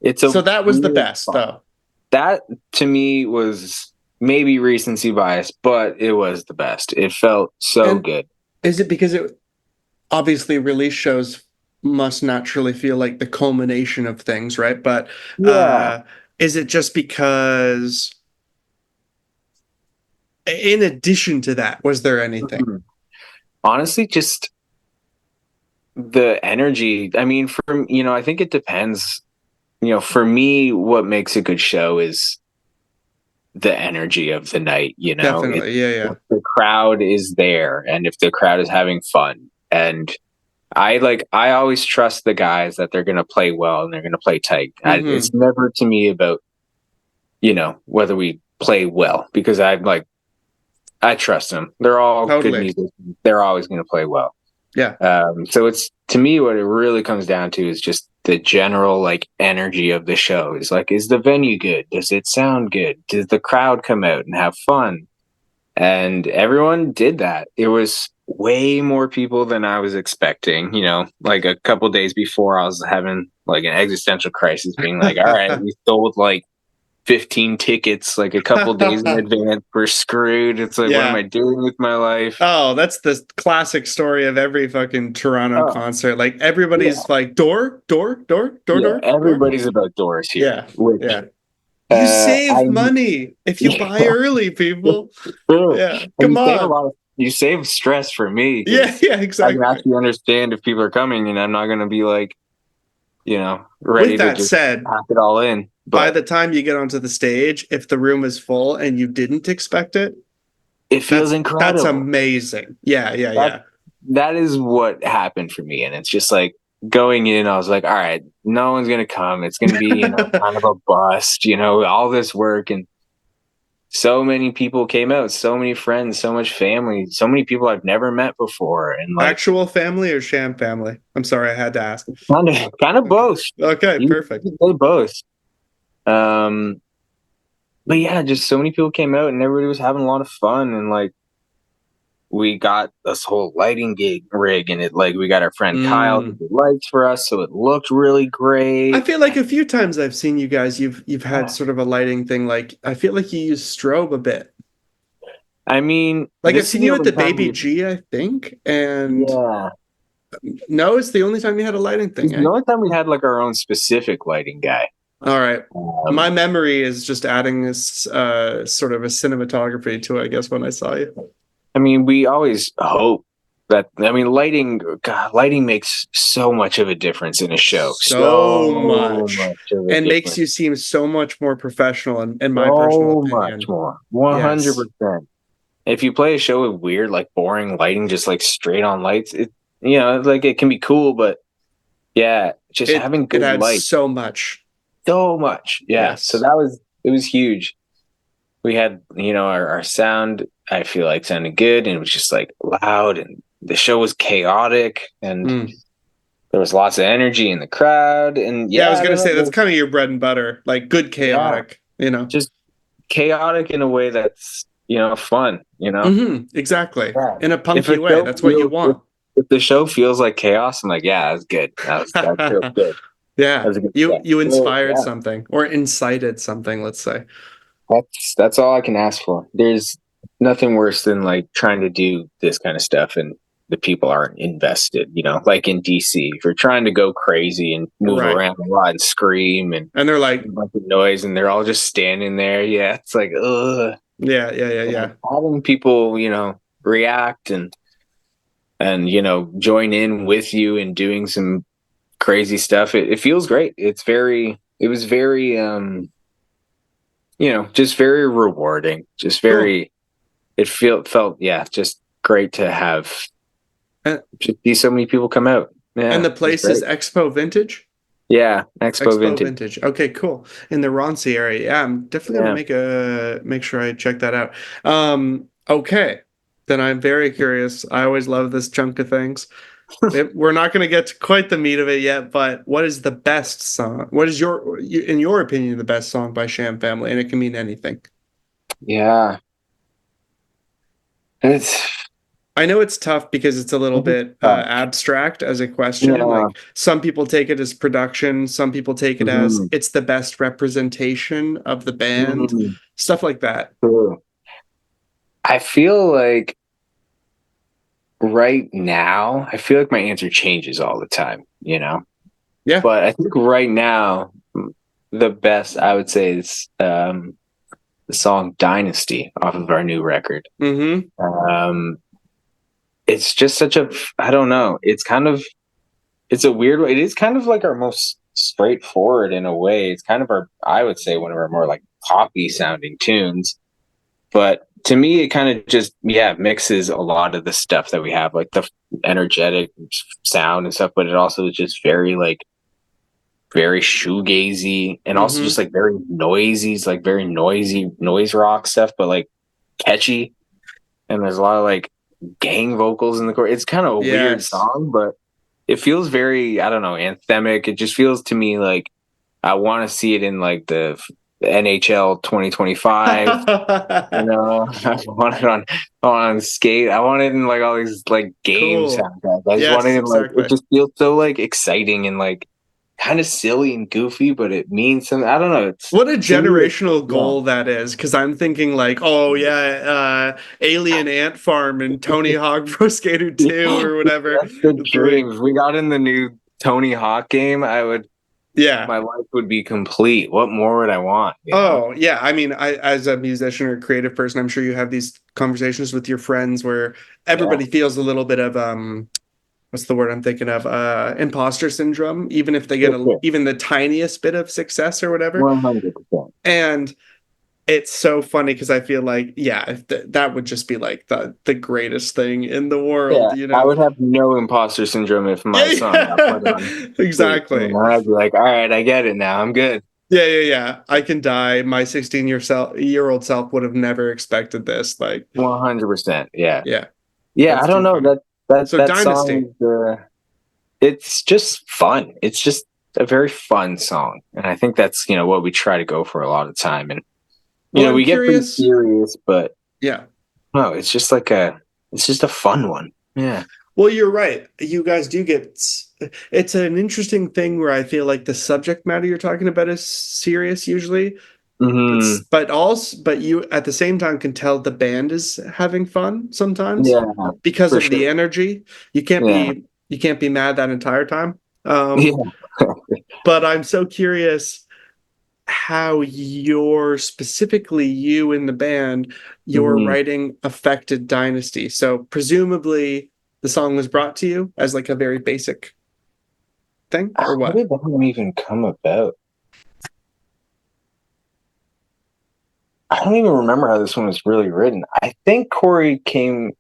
It's a So that was the weird best, spot. though. That to me was maybe recency bias, but it was the best. It felt so And good. is it because it obviously release shows must naturally feel like the culmination of things, right? But Yeah. uh is it just because in addition to that, was there anything? Mhm. Honestly, just the energy. I mean, I think it depends. For me, what makes a good show is the energy of the night. Definitely. Yeah, yeah. If the crowd is there and if the crowd is having fun. And I always trust the guys that they're going to play well and they're going to play tight. It's Mm-hmm. never to me about, whether we play well because I'm like, I trust them. They're all good Totally. musicians. They're always going to play well. Yeah. So it's, to me, what it really comes down to is just the general like energy of the show. Is like, is the venue good? Does it sound good? Does the crowd come out and have fun? And everyone did that. It was way more people than I was expecting. You know, like a couple days before, I was having like an existential crisis, being like, all right, we sold like 15 tickets like a couple days in advance. We're screwed. It's like, what am Yeah. I doing with my life? Oh, that's the classic story of every fucking Toronto Oh, concert. Like yeah. everybody's like door, door, door, door, Yeah, door, door. everybody's about doors here. Yeah. Which Yeah. You I save money if you buy yeah, early, people. true. Yeah. And Come on. you save stress for me Yeah, because yeah, I can exactly. actually understand if people are coming, and I'm not going to be like, With ready to that just said, pack it all in. by But the time you get onto the stage, if the room is full and you didn't expect it, it feels that's incredible. amazing. Yeah, yeah, That yeah. that is what happened for me, and it's just like going in. I was like, all right, no one's going to come. It's going to be kind of a bust. All this work, and so many people came out, so many friends, so much family, so many people I've never met before, and like Actual family or sham family? I'm sorry, I had to ask. kind of Okay. both. Okay, You perfect. could say both. Um, but yeah, just so many people came out, and everybody was having a lot of fun, and like we got this whole lighting rig, and it like we got our friend Kyle to Mm. do lights for us, so it looked really I great. feel like a few times I've seen you guys, you've had sort of a lighting thing. Like I feel like you use strobe a bit. I mean, Like I've this is seen the you at only the time Baby G, I think, and yeah, no, it's the only time you had a lighting this thing, is the eh? only time we had like our own specific lighting guy. All right. My Um, memory is just adding this sort of a cinematography to it, I guess, when I saw you. I mean, we always hope that. I mean, lighting, God, lighting makes so much of a difference in a show. So So much. much of a And makes difference. you seem so much more professional in my personal So much opinion. more. Yes. 100%. If you play a show with weird, like boring lighting, just like straight on lights, like it can be cool, but yeah, just having It good adds light, so much. so much. Yeah. So Yes. it was huge. We had, our sound, I feel like sounded good, and it was just like loud, and the show was chaotic, and Mm. there was lots of energy in the crowd. And Yeah, I yeah, was I gonna don't say that's know, kind of your bread and butter, like good yeah, chaotic, you know. just chaotic in a way that's, fun, Exactly. Yeah. In a If punky a way. show That's what you feels want. if the show feels like chaos, I'm like, yeah, that's good. That feels good. Yeah. That's a good You step. you So inspired yeah, something or incited something, let's say. that's all I can ask for. There's nothing worse than like trying to do this kind of stuff and the people aren't invested, like in DC. If you're trying to go crazy and move Right. around a lot and scream and And they're a like, bunch of noise and they're all just standing there, yeah, it's like ugh. yeah, yeah, yeah, But yeah. having people, react and join in with you and doing some crazy stuff, it feels great. It was very just very rewarding, just Cool. very felt yeah, just great to have And, just see so many people come out. and Yeah, the it was place is great. Expo Vintage? Yeah, Expo Expo Vintage. Vintage. Okay, cool. In the Roncy area. Yeah, I'm definitely Yeah. gonna make sure I check that out. Okay. Then I'm very curious. I always love this chunk of things. We're not going to get to quite the meat of it yet, but what is the best song? What is in your opinion, the best song by Sham Family? And it can mean anything. Yeah. It's I know it's tough because it's a little bit tough. abstract as a question. Yeah. Like some people take it as production, some people take it as Mhm. it's the best representation of the band, Mhm. stuff like that. True. I feel like right now, I feel like my answer changes all the time. Yeah. But I think right now, the best I would say is the song Dynasty off of our new record. Mm-hmm. It's just I don't know. It's a weird way. It is kind of like our most straightforward in a way. It's kind of I would say, one of our more like poppy sounding tunes. But to me, it kind of just, yeah, mixes a lot of the stuff that we have, like the energetic sound and stuff, but it also is just very like, very shoegazy and also just Mm-hmm. like very noisy. It's like very noisy noise rock stuff, but like catchy. and there's a lot of like gang vocals in the chorus. It's kind of a weird Yes. song, but it feels very, I don't know, anthemic. It just feels to me like I want to see it in like the NHL 2025. You know, I want it on skate. I want it in like all these like game Cool. soundtracks. I just want it Yes, in like it exactly. just feels so like exciting and like kind of silly and goofy, but it means something. I don't know. It's What a to me, generational yeah. goal that is, because I'm thinking like, oh yeah, Alien Ant Farm and Tony Hawk Pro Skater 2 or whatever. That's the It's dream. like, If we got in the new Tony Hawk game, yeah. my life would be complete. What more would I want? You know? Oh, yeah. I mean, I as a musician or a creative person, I'm sure you have these conversations with your friends where Yeah, everybody feels a little bit of what's the word I'm thinking of? Imposter syndrome, even if they get for sure. even the tiniest bit of success or whatever. 100%. And it's so funny because I feel like, yeah, that would just be like the greatest thing in the world, Yeah, you I know? would have no imposter syndrome if my Yeah, song got put yeah. on. You Exactly. know, I'd be like, all right, I get it now. I'm good. Yeah, yeah, yeah. I can die. My 16-year-old self would have never expected this. Like, 100%. Yeah. yeah, Yeah, I that's don't too know. funny. So That Dynasty. song is it's just fun. It's just a very fun song. And I think that's, what we try to go for a lot of time. And Well, I'm we get pretty curious. serious, but Yeah. no, it's just a fun one. Yeah. Well, you're right. You guys do get it's an interesting thing where I feel like the subject matter you're talking about is serious usually, Hmm. but you at the same time can tell the band is having fun sometimes Yeah, because for of the sure. energy. You can't Yeah. be you can't be mad that entire time. Yeah. But I'm so curious how specifically you in the band, your Hmm. writing affected Dynasty. So presumably the song was brought to you as like a very basic thing, or How what? did that one even come about? I don't even remember how this one was really written. I think Corey came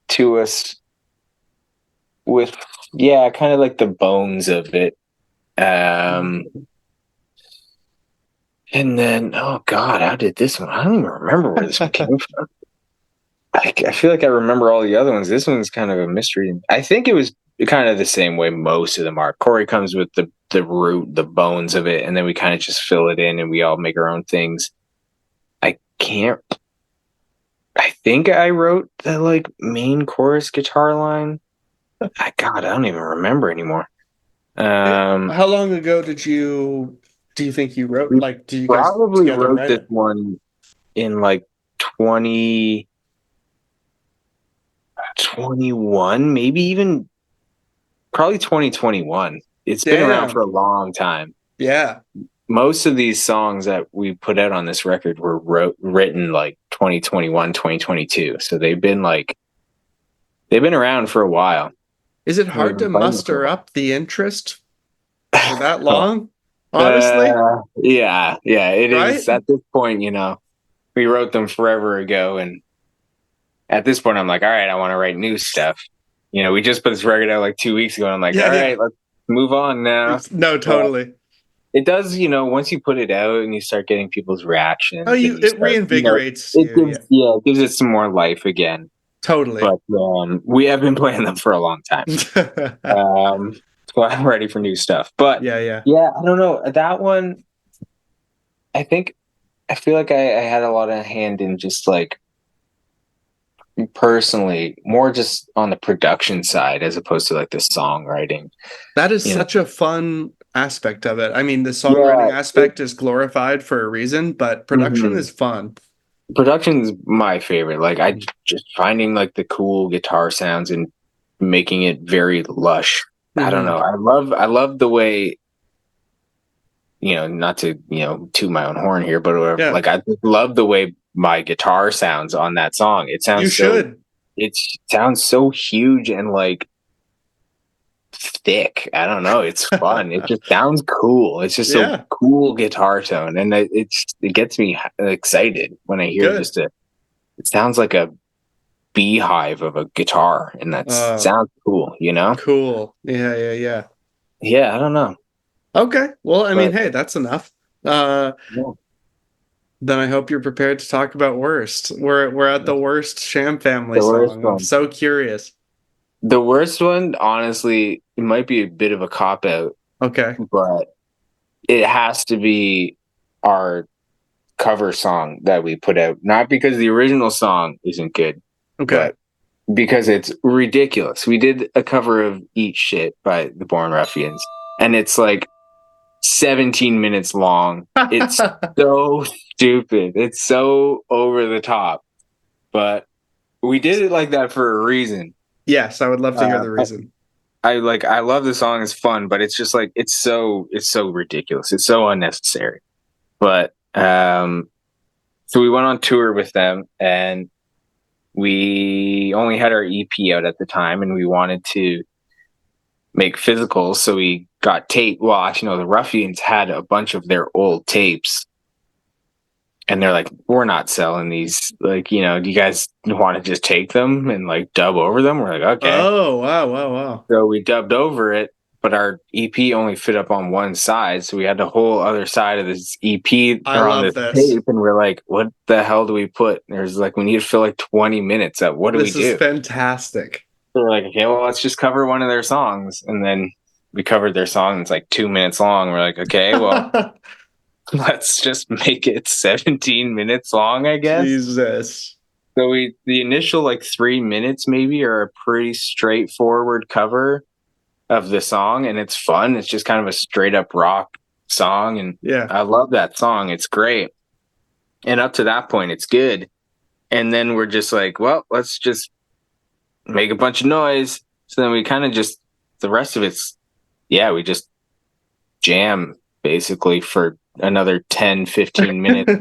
to us with, yeah, kind of like the bones of it. Um, and then, oh God, how did this one? I don't even remember where this one came from. I feel like I remember all the other ones. This one's kind of a mystery. I think it was kind of the same way most of them are. Corey comes with the root, the bones of it, and then we kind of just fill it in and we all make our own things. I can't. I think I wrote the like main chorus guitar line. God, I don't even remember anymore. Um, How long ago do you think you wrote, we like, do you guys probably together wrote write this it? one in like 2021, maybe even probably 2021. It's been around for Damn. a long time. Yeah. Most of these songs that we put out on this record were written like 2021, 2022. So they've been around for a while. Is it We've hard to been playing them for a muster while. up the interest for that long? Honestly, Yeah, it right? is. At this point, we wrote them forever ago, and at this point, I'm like, all right, I want to write new stuff. We just put this record out like 2 weeks ago, and I'm like, Yeah, all yeah. right, let's move on now. No, But totally. it does, once you put it out and you start getting people's Oh, reactions, and you you it start, reinvigorates it you. gives, Yeah, yeah, it gives it some more life again. totally. But we have been playing them for a long time. Um, so I'm ready for new stuff. But Yeah, yeah. yeah, I don't know that one. I think I feel like I had a lot of hand in just like personally more just on the production side as opposed to like the songwriting. That is You know, such a fun aspect of it. I mean, the songwriting yeah, aspect is glorified for a reason, but production mhm. is fun. Production's my favorite. Like I just finding like the cool guitar sounds and making it very lush. I don't know. Hmm. I love the way, not to, toot my own horn here, but whatever, Yeah, like I just love the way my guitar sounds on that song. you should. It sounds so huge and like thick. I don't know. It's fun. It just sounds cool. It's just a Yeah, cool guitar tone, and it gets me excited when I hear good. just a. It sounds like a beehive of a guitar, and that Uh, sounds cool. cool. Yeah, yeah, yeah. Yeah, I don't know, Okay. Well, I mean, but hey, that's enough. Uh, yeah. Then I hope you're prepared to talk about worst. We're at the worst Sham family The worst song. I'm one. so curious. The worst one, honestly, it might be a bit of a cop out, Okay. but it has to be our cover song that we put out. Not because the original song isn't good, Okay. but because it's ridiculous. We did a cover of Eat Shit by the Born Ruffians, and it's like 17 minutes long. It's so stupid. It's so over the top. But we did it like that for a reason. Yes, I would love to hear the I, reason. I love the song. It's fun, but it's just like it's so ridiculous. It's so unnecessary. But so we went on tour with them, and we only had our EP out at the time, and we wanted to make physicals, so we got tape. Well, actually, no, the Ruffians had a bunch of their old tapes, and they're like, "We're not selling these. Like, do you guys want to just take them and like dub over them?" We're like, "Okay." Oh, wow, wow, wow. So we dubbed over it, but our EP only fit up on one side, so we had the whole other side of this EP I or on love this this. tape, and we're like, "What the hell do we put?" And there's like, we need to fill like 20 minutes up. What do we This is do? fantastic. So we're like, okay, well, let's just cover one of their songs, and then we covered their song. It's like 2 minutes long. We're like, okay, well, let's just make it 17 minutes long, I guess. Jesus. So the initial like 3 minutes maybe are a pretty straightforward cover of the song, and it's fun. It's just kind of a straight up rock song, and Yeah. I love that song. It's great. And up to that point, it's good. And then we're just like, well, let's just make a bunch of noise. So then we kind of just, the rest of it's, yeah, we just jam basically for another 10, 15 minutes.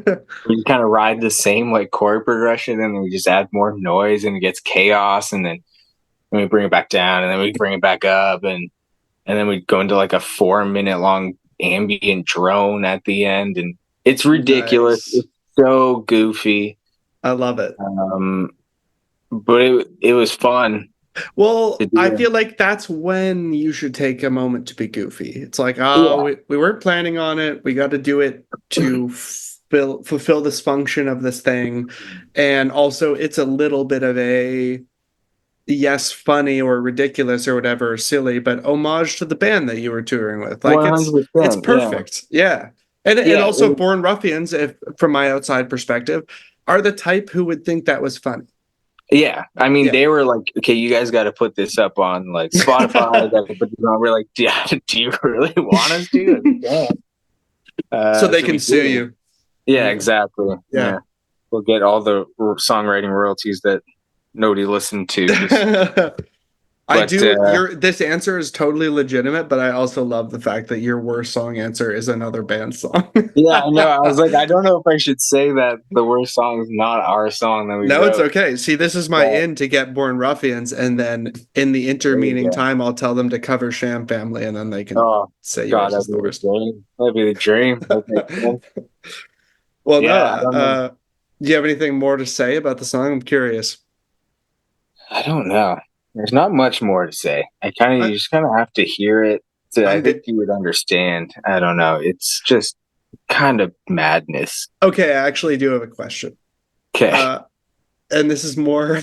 We kind of ride the same like chord progression, and then we just add more noise, and it gets chaos, and then we bring it back down, and then we bring it back up, and then we go into like a 4 minute long ambient drone at the end, and it's ridiculous. Nice. It's so goofy. I love it. But it was fun. Well, To do I it. feel like that's when you should take a moment to be goofy. It's like, Yeah. we weren't planning on it. We got to do it to fulfill this function of this thing. And also, it's a little bit of a, yes, funny or ridiculous or whatever, or silly, but homage to the band that you were touring with. Like, it's 100%. perfect. Yeah. And Yeah. also, Born Ruffians, if from my outside perspective, are the type who would think that was funny. Yeah. I mean, Yeah. they were like, okay, you guys got to put this up on like Spotify. Got to put this on. We're like, yeah, do you really want us to? Yeah. So they can sue you. Yeah, exactly. Yeah. We'll get all the songwriting royalties that nobody listened to. I do. This answer is totally legitimate, but I also love the fact that your worst song answer is another band song. Yeah, I know. I was like, I don't know if I should say that the worst song is not our song that we No, wrote. it's okay. See, this is my in to get Born Ruffians, and then in the intermeeting time, I'll tell them to cover Sham Family, and then they can say yours is the worst. That'd be the dream. Well, yeah, no. Do you have anything more to say about the song? I'm curious. I don't know. There's not much more to say. You just kind of have to hear it. I think you would understand. I don't know. It's just kind of madness. Okay, I actually do have a question. Okay. And this is more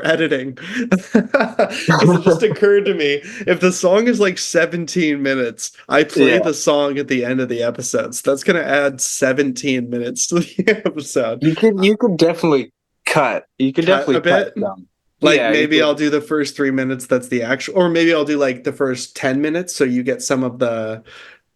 editing. Because it just occurred to me, if the song is like 17 minutes, I play the song at the end of the episode. So that's gonna add 17 minutes to the episode. You could definitely cut. You could definitely a bit. Some. Like maybe I'll do the first 3 minutes, that's the actual, or maybe I'll do like the first 10 minutes so you get some of the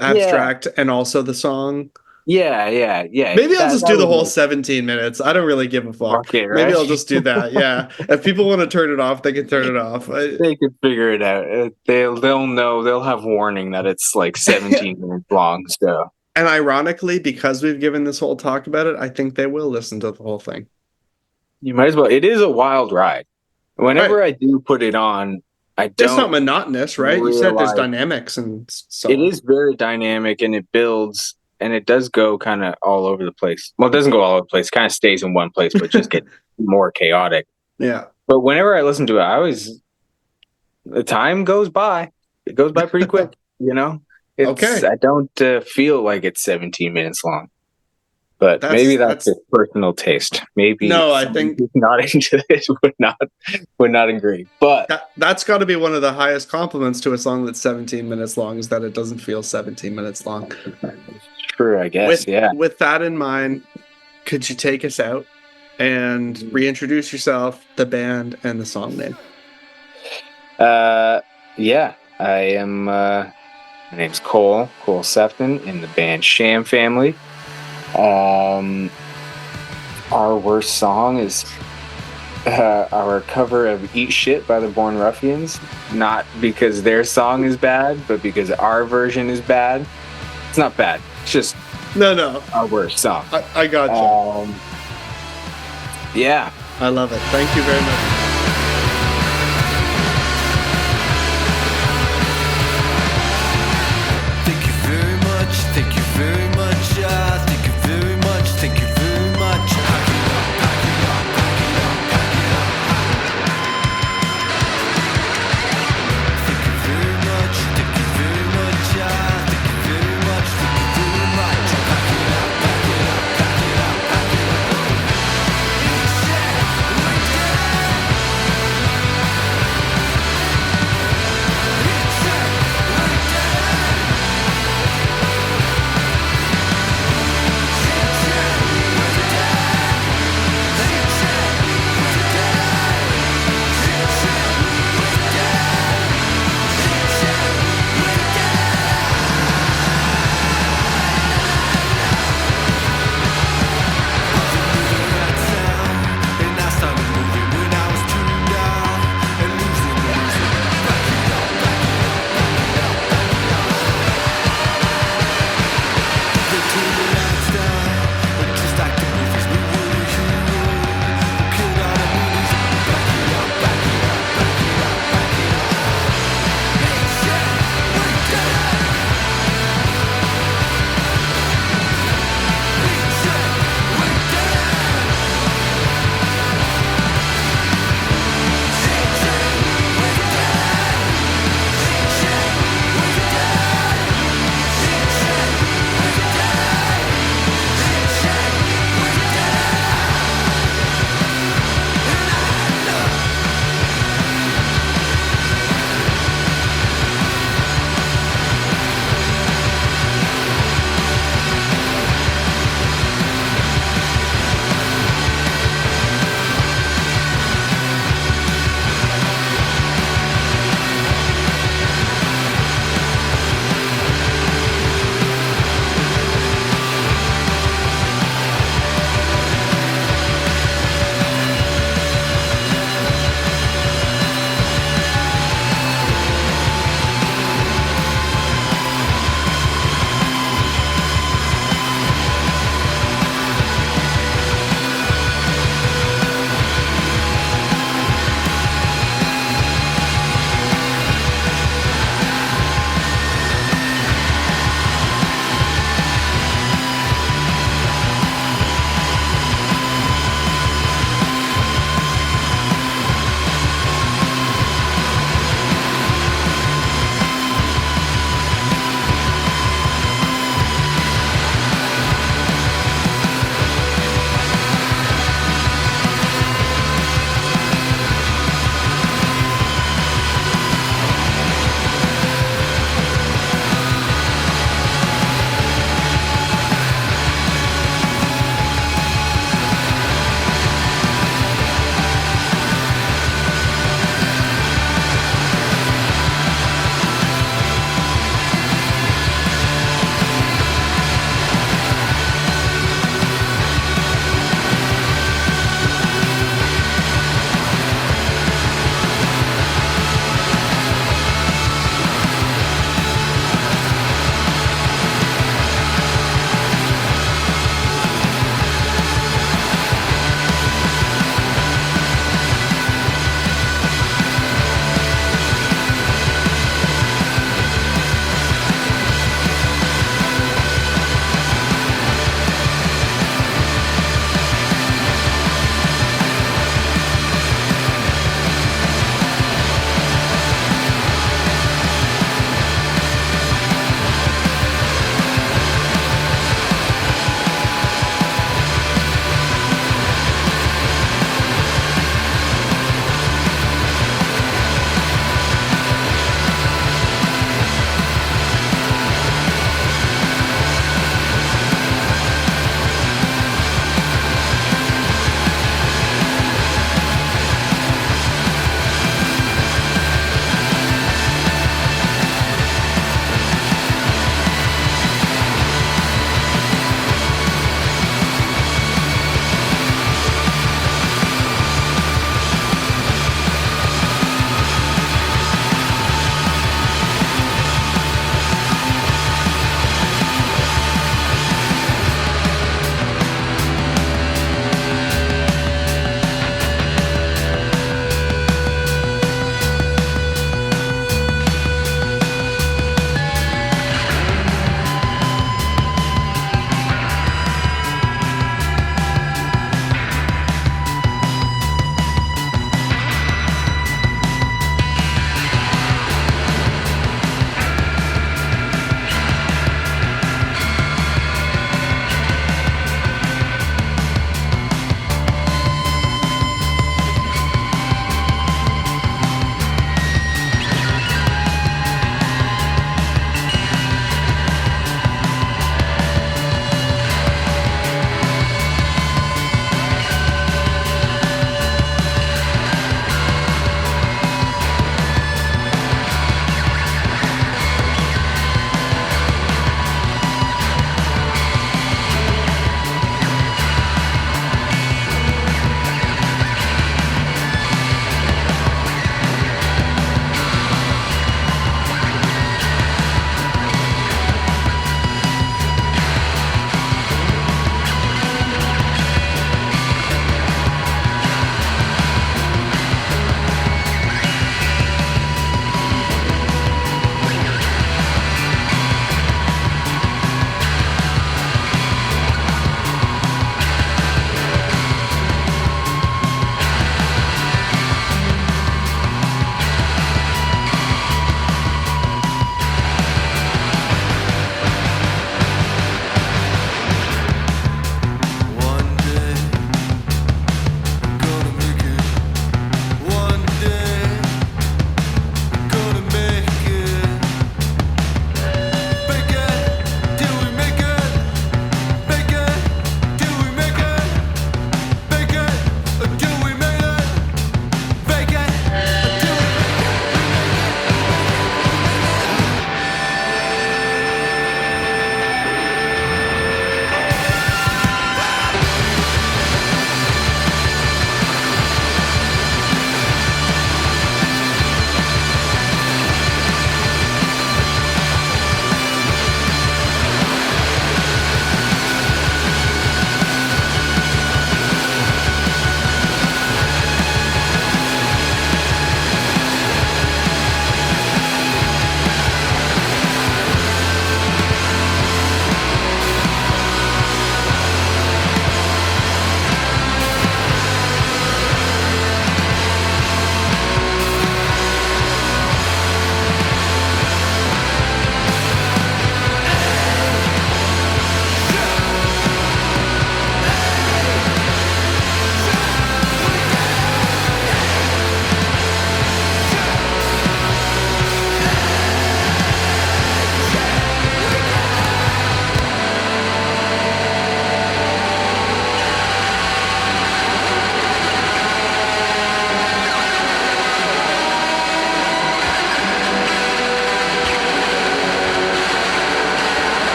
abstract and also the song. Yeah. Maybe I'll just do the whole 17 minutes. I don't really give a fuck. Okay, right? Maybe I'll just do that. Yeah. If people want to turn it off, they can turn it off. They could figure it out. They'll know. They'll have warning that it's like 17 minutes long. So. And ironically, because we've given this whole talk about it, I think they will listen to the whole thing. You might as well. It is a wild ride. Whenever I do put it on, it's not monotonous, right? You said there's dynamics and so. It is very dynamic, and it builds, and it does go kind of all over the place. Well, it doesn't go all over the place. It kind of stays in one place, but just get more chaotic. Yeah. But whenever I listen to it, the time goes by. It goes by pretty quick, Okay. I don't feel like it's 17 minutes long. But maybe that's just personal taste. Maybe no, I think who's not into this would not agree. But that's got to be one of the highest compliments to a song that's 17 minutes long, is that it doesn't feel 17 minutes long. True, I guess. With that in mind, could you take us out and reintroduce yourself, the band, and the song name? Yeah, I am. My name's Cole Sefton in the band Sham Family. Our worst song is our cover of Eat Shit by the Born Ruffians. Not because their song is bad, but because our version is bad. It's not bad. It's just no our worst song. I got you. Yeah. I love it. Thank you very much.